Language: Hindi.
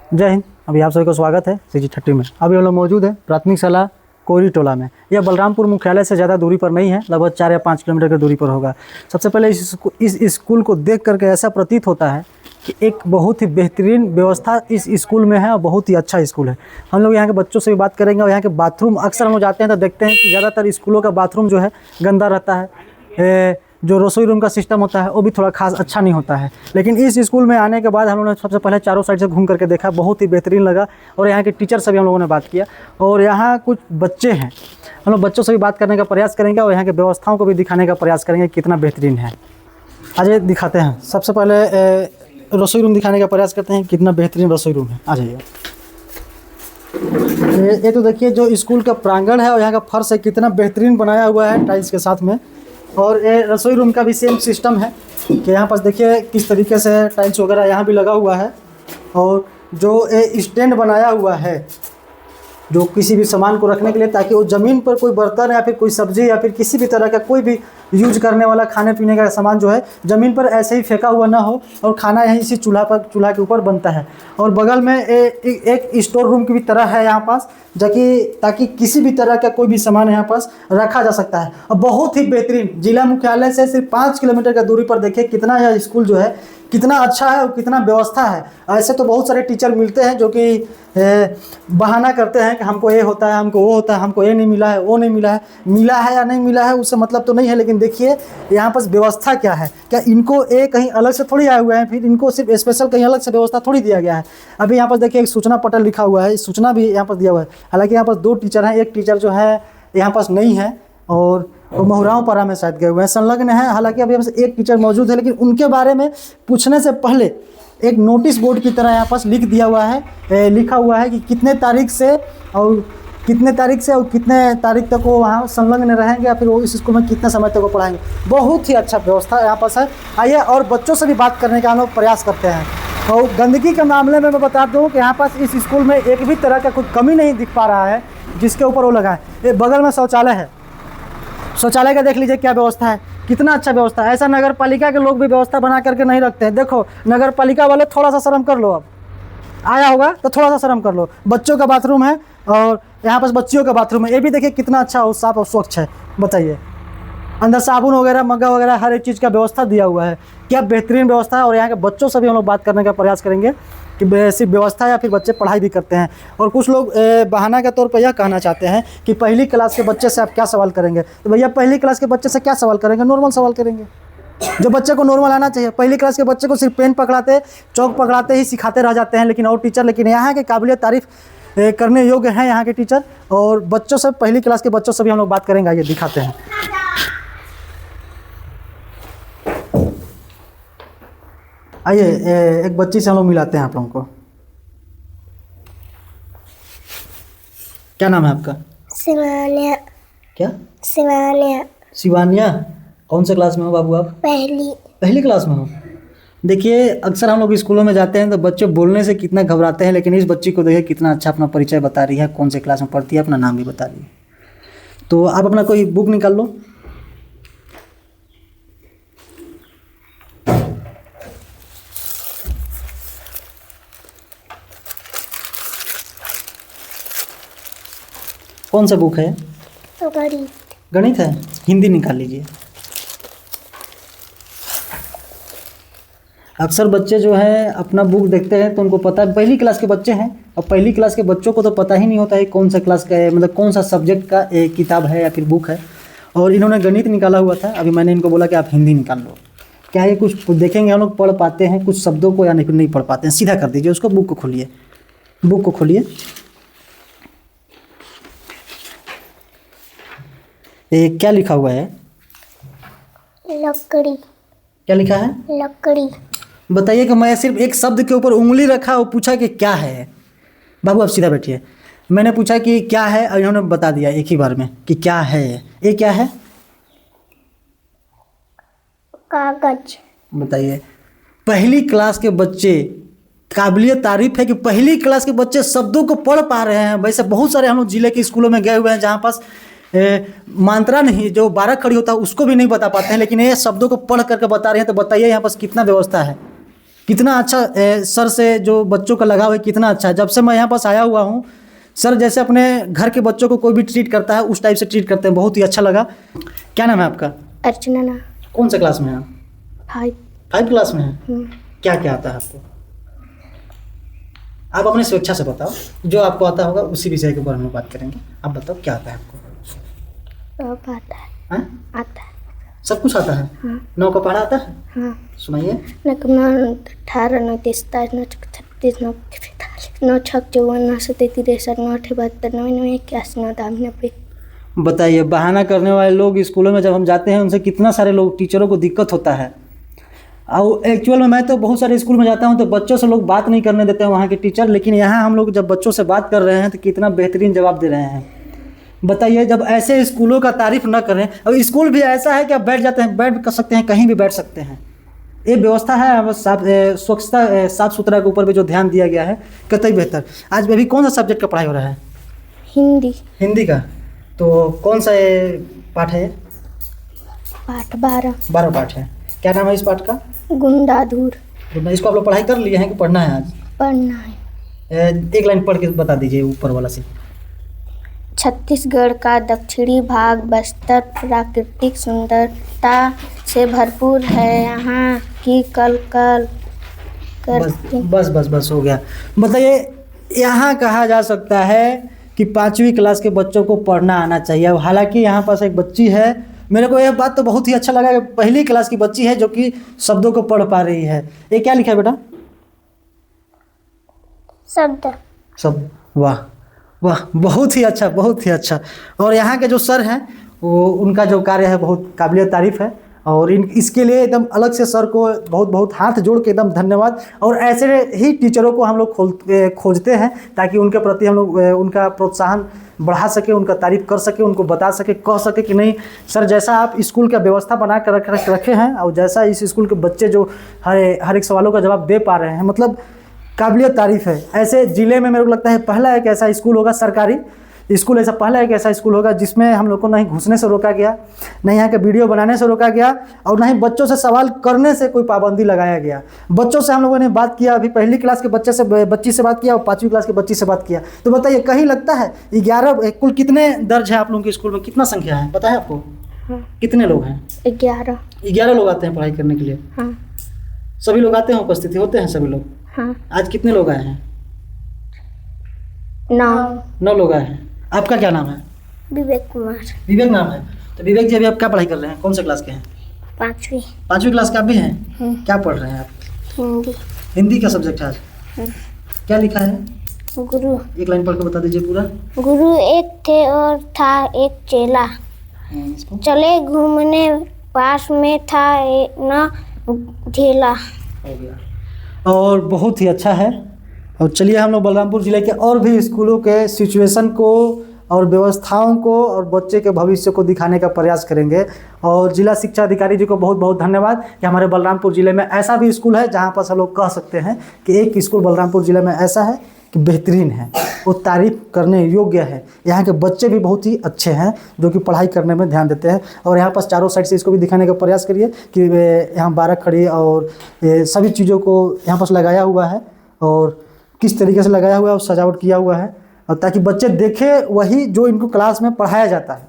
जय हिंद। अभी आप सभी को स्वागत है CG30 में। अभी हम लोग मौजूद है प्राथमिक शाला कोरी टोला में। यह बलरामपुर मुख्यालय से ज़्यादा दूरी पर नहीं है, लगभग 4 या 5 किलोमीटर की दूरी पर होगा। सबसे पहले इस स्कूल को देख करके ऐसा प्रतीत होता है कि एक बहुत ही बेहतरीन व्यवस्था इस स्कूल में है और बहुत ही अच्छा स्कूल है। हम लोग यहाँ के बच्चों से भी बात करेंगे और यहाँ के बाथरूम अक्सर हम लोग जाते हैं तो देखते हैं कि ज़्यादातर स्कूलों का बाथरूम जो है गंदा रहता है। जो रसोई रूम का सिस्टम होता है वो भी थोड़ा खास अच्छा नहीं होता है। लेकिन इस स्कूल में आने के बाद हम लोगों ने सबसे पहले चारों साइड से घूम करके देखा, बहुत ही बेहतरीन लगा। और यहाँ के टीचर से भी हम लोगों ने बात किया और यहाँ कुछ बच्चे हैं, हम लोग बच्चों से भी बात करने का प्रयास करेंगे और यहाँ के व्यवस्थाओं को भी दिखाने का प्रयास करेंगे कितना बेहतरीन है। आज ये दिखाते हैं। सबसे पहले रसोई रूम दिखाने का प्रयास करते हैं, कितना बेहतरीन रसोई रूम है। आ जाइए। ये तो देखिए जो स्कूल का प्रांगण है और यहाँ का फर्श है कितना बेहतरीन बनाया हुआ है टाइल्स के साथ में। और ये रसोई रूम का भी सेम सिस्टम है कि यहाँ पर देखिए किस तरीके से टाइल्स वगैरह यहाँ भी लगा हुआ है। और जो ये स्टैंड बनाया हुआ है जो किसी भी सामान को रखने के लिए, ताकि वो ज़मीन पर कोई बर्तन या फिर कोई सब्ज़ी या फिर किसी भी तरह का कोई भी यूज करने वाला खाने पीने का सामान जो है ज़मीन पर ऐसे ही फेंका हुआ ना हो और खाना यहीं इसी चूल्हा के ऊपर बनता है। और बगल में एक स्टोर रूम की भी तरह है यहाँ पास, ताकि किसी भी तरह का कोई भी सामान यहाँ पास रखा जा सकता है। और बहुत ही बेहतरीन, जिला मुख्यालय से सिर्फ 5 किलोमीटर की दूरी पर देखिए कितना यह स्कूल जो है कितना अच्छा है और कितना व्यवस्था है। ऐसे तो बहुत सारे टीचर मिलते हैं जो कि बहाना करते हैं कि हमको ये होता है, हमको वो होता है, हमको ये नहीं मिला है, वो नहीं मिला है या नहीं मिला है उससे मतलब तो नहीं है। लेकिन देखिए यहाँ पर व्यवस्था क्या है, क्या इनको कहीं अलग से थोड़ी आए हुए हैं, फिर इनको सिर्फ स्पेशल कहीं अलग से व्यवस्था थोड़ी दिया गया है। अभी यहाँ पर देखिए एक सूचना पटल लिखा हुआ है, इस सूचना भी यहाँ पर दिया हुआ है। हालांकि यहाँ पर 2 टीचर हैं, एक टीचर जो है यहाँ पास नहीं है और वो महुराओं पारा में शायद गए हुए हैं, संलग्न है। हालांकि अभी यहाँ पर एक टीचर मौजूद है, लेकिन उनके बारे में पूछने से पहले एक नोटिस बोर्ड की तरह यहाँ पास लिख दिया हुआ है, लिखा हुआ है कि कितने तारीख से और कितने तारीख तक वो वहाँ संलग्न रहेंगे या फिर वो इस स्कूल में कितने समय तक वो पढ़ाएंगे। बहुत ही अच्छा व्यवस्था यहाँ पास है। आइए और बच्चों से भी बात करने का हम लोग प्रयास करते हैं। और गंदगी के मामले में मैं बता दूँ कि यहाँ पास इस स्कूल में एक भी तरह का कोई कमी नहीं दिख पा रहा है जिसके ऊपर वो लगा है। ये बगल में शौचालय है, शौचालय का देख लीजिए क्या व्यवस्था है, कितना अच्छा व्यवस्था है। ऐसा नगर पालिका के लोग भी व्यवस्था बना करके नहीं रखते हैं। देखो नगर पालिका वाले थोड़ा सा शर्म कर लो, अब आया होगा तो थोड़ा सा शर्म कर लो। बच्चों का बाथरूम है और यहाँ पर बच्चियों का बाथरूम है, ये भी देखिए कितना अच्छा और साफ और स्वच्छ है। बताइए, अंदर साबुन वगैरह मग्गा वगैरह हर एक चीज़ का व्यवस्था दिया हुआ है, क्या बेहतरीन व्यवस्था है। और यहाँ के बच्चों से भी हम लोग बात करने का प्रयास करेंगे कि सिर्फ व्यवस्था या फिर बच्चे पढ़ाई भी करते हैं। और कुछ लोग बहाना के तौर पर यह कहना चाहते हैं कि पहली क्लास के बच्चे से आप क्या सवाल करेंगे। तो भैया पहली क्लास के बच्चे से क्या सवाल करेंगे, नॉर्मल सवाल करेंगे जो बच्चे को नॉर्मल आना चाहिए। पहली क्लास के बच्चे को सिर्फ पेन पकड़ाते चौक पकड़ाते ही सिखाते रह जाते हैं लेकिन और टीचर, लेकिन यहाँ के काबिलियत तारीफ करने योग्य हैं यहाँ के टीचर। और बच्चों से, पहली क्लास के बच्चों से भी हम लोग बात करेंगे। आइए दिखाते हैं। आइए एक बच्ची से हम लोग मिलाते हैं आप लोगों को। क्या नाम है आपका? शिवान्या। क्या? शिवान्या। शिवान्या। कौन से क्लास में हो बाबू आप? पहली क्लास में हो। देखिए अक्सर हम लोग स्कूलों में जाते हैं तो बच्चे बोलने से कितना घबराते हैं, लेकिन इस बच्ची को देखिए कितना अच्छा अपना परिचय बता रही है, कौन से क्लास में पढ़ती है, अपना नाम भी बता रही है। तो आप अपना कोई बुक निकाल लो। कौन सा बुक है? तो गणित है। हिंदी निकाल लीजिए। अक्सर बच्चे जो है अपना बुक देखते हैं तो उनको पता है, पहली क्लास के बच्चे हैं और पहली क्लास के बच्चों को तो पता ही नहीं होता है कौन सा क्लास का है, मतलब कौन सा सब्जेक्ट का किताब है या फिर बुक है। और इन्होंने गणित निकाला हुआ था, अभी मैंने इनको बोला कि आप हिंदी निकाल लो। क्या है, कुछ देखेंगे हम लोग पढ़ पाते हैं कुछ शब्दों को या नहीं पढ़ पाते हैं। सीधा कर दीजिए उसको, बुक को खोलिए, बुक को खोलिए। क्या लिखा हुआ है? लकड़ी। क्या लिखा है? लकड़ी। बताइए कि मैं सिर्फ एक शब्द के ऊपर उंगली रखा और पूछा कि क्या है। बाबू आप सीधा बैठिए। मैंने पूछा कि क्या है और इन्होंने बता दिया एक ही बार में कि क्या है। ये क्या है? कागज। बताइए, पहली क्लास के बच्चे, काबिलियत तारीफ है कि पहली क्लास के बच्चे शब्दों को पढ़ पा रहे हैं। वैसे बहुत सारे हम लोग जिले के स्कूलों में गए हुए हैं जहाँ पास मात्रा नहीं, जो 12 खड़ी होता है उसको भी नहीं बता पाते हैं, लेकिन ये शब्दों को पढ़ करके बता रहे हैं। तो बताइए यहाँ पास कितना व्यवस्था है। कितना अच्छा सर से जो बच्चों का लगाव है कितना अच्छा है। जब से मैं यहाँ पास आया हुआ हूँ, सर जैसे अपने घर के बच्चों को कोई भी ट्रीट करता है उस टाइप से ट्रीट करते हैं, बहुत ही अच्छा लगा। क्या नाम है आपका? अर्चना। कौन से क्लास में है? 5। 5 क्लास में है। क्या क्या आता है आपको? आप अपने स्वेच्छा से बताओ, जो आपको आता होगा उसी विषय के बारे में बात करेंगे। आप बताओ क्या आता है आपको? सब आता है। हाँ? आता है। सब कुछ आता है? हाँ। 9 का पढ़ा आता है? हाँ। सुनाइए। 9 18 9 30 9 36 9 45 9 6 54 9 37 63 9 72 9 9 81 9 90। बताइए, बहाना करने वाले लोग स्कूलों में जब हम जाते हैं उनसे कितना सारे लोग टीचरों को दिक्कत होता है। और एक्चुअल में मैं तो बहुत सारे स्कूल में जाता हूँ तो बच्चों से लोग बात नहीं करने देते हैं वहाँ के टीचर, लेकिन यहाँ हम लोग जब बच्चों से बात कर रहे हैं तो कितना बेहतरीन जवाब दे रहे हैं। बताइए, जब ऐसे स्कूलों का तारीफ न करें। और स्कूल भी ऐसा है कि आप बैठ जाते हैं, बैठ कर सकते हैं, कहीं भी बैठ सकते हैं, ये व्यवस्था है। बस स्वच्छता साफ सुथरा के ऊपर भी जो ध्यान दिया गया है कतई बेहतर। आज अभी कौन सा सब्जेक्ट का पढ़ाई हो रहा है? हिंदी। हिंदी का। तो कौन सा ये पाठ है? पाठ 12। 12 पाठ है। क्या नाम है इस पाठ का? गुंडाधुर। इसको आप लोग पढ़ाई कर लिए हैं कि पढ़ना है आज? पढ़ना है। एक लाइन पढ़ के बता दीजिए ऊपर वाला से। छत्तीसगढ़ का दक्षिणी भाग बस्तर प्राकृतिक सुंदरता से भरपूर है। यहाँ की कल बस हो गया। बताइए, यहाँ कहा जा सकता है कि 5वीं क्लास के बच्चों को पढ़ना आना चाहिए। अब हालांकि यहाँ पास एक बच्ची है, मेरे को यह बात तो बहुत ही अच्छा लगा कि पहली क्लास की बच्ची है जो कि शब्दों को पढ़ पा रही है। ये क्या लिखा है बेटा? शब्द। वाह वाह, बहुत ही अच्छा, बहुत ही अच्छा। और यहाँ के जो सर हैं वो, उनका जो कार्य है बहुत काबिलियत तारीफ़ है। और इसके लिए एकदम अलग से सर को बहुत बहुत हाथ जोड़ के एकदम धन्यवाद। और ऐसे ही टीचरों को हम लोग खोजते हैं ताकि उनके प्रति हम लोग उनका प्रोत्साहन बढ़ा सके, उनका तारीफ़ कर सके, उनको बता सके, कह सके कि नहीं सर, जैसा आप स्कूल का व्यवस्था बना कर रखे हैं और जैसा इस स्कूल के बच्चे जो हर एक सवालों का जवाब दे पा रहे हैं, मतलब काबिलियत तारीफ़ है। ऐसे ज़िले में मेरे को लगता है पहला एक ऐसा स्कूल होगा, सरकारी स्कूल ऐसा पहला एक ऐसा स्कूल होगा जिसमें हम लोग को नहीं घुसने से रोका गया, नहीं यहाँ के वीडियो बनाने से रोका गया, और नहीं बच्चों से सवाल करने से कोई पाबंदी लगाया गया। बच्चों से हम लोगों ने बात किया, अभी पहली क्लास के बच्ची से बात किया और 5वीं क्लास के बच्ची से बात किया। तो बताइए, कहीं लगता है 11 कुल कितने दर्ज है आप लोगों के स्कूल में? कितना संख्या है पता है आपको? हाँ। कितने लोग हैं? 11 लोग आते हैं पढ़ाई करने के लिए। हाँ। सभी लोग आते हैं, उपस्थिति होते हैं सभी लोग? हाँ। आज कितने लोग आए हैं? 9 लोग आए हैं। आपका क्या नाम है? विवेक कुमार। विवेक नाम है। तो विवेक जी, अभी आप क्या पढ़ाई कर रहे हैं? कौन से क्लास के हैं? 5वीं क्लास के आप भी हैं? क्या पढ़ रहे हैं आप? हिंदी का सब्जेक्ट है आज। क्या लिखा है? गुरु। एक लाइन पढ़ के बता दीजिए पूरा। गुरु एक थे और था एक चेला, चले घूमने पास में था न ढेला। हो गया। और बहुत ही अच्छा है। और चलिए, हम लोग बलरामपुर ज़िले के और भी स्कूलों के सिचुएशन को और व्यवस्थाओं को और बच्चे के भविष्य को दिखाने का प्रयास करेंगे। और जिला शिक्षा अधिकारी जी को बहुत बहुत धन्यवाद कि हमारे बलरामपुर ज़िले में ऐसा भी स्कूल है जहाँ पर हम लोग कह सकते हैं कि एक स्कूल बलरामपुर ज़िले में ऐसा है कि बेहतरीन है, वो तारीफ़ करने योग्य है। यहाँ के बच्चे भी बहुत ही अच्छे हैं जो कि पढ़ाई करने में ध्यान देते हैं। और यहाँ पास चारों साइड से इसको भी दिखाने का प्रयास करिए कि यहाँ 12 खड़ी और सभी चीज़ों को यहाँ पास लगाया हुआ है और किस तरीके से लगाया हुआ है और सजावट किया हुआ है, और ताकि बच्चे देखें वही जो इनको क्लास में पढ़ाया जाता है।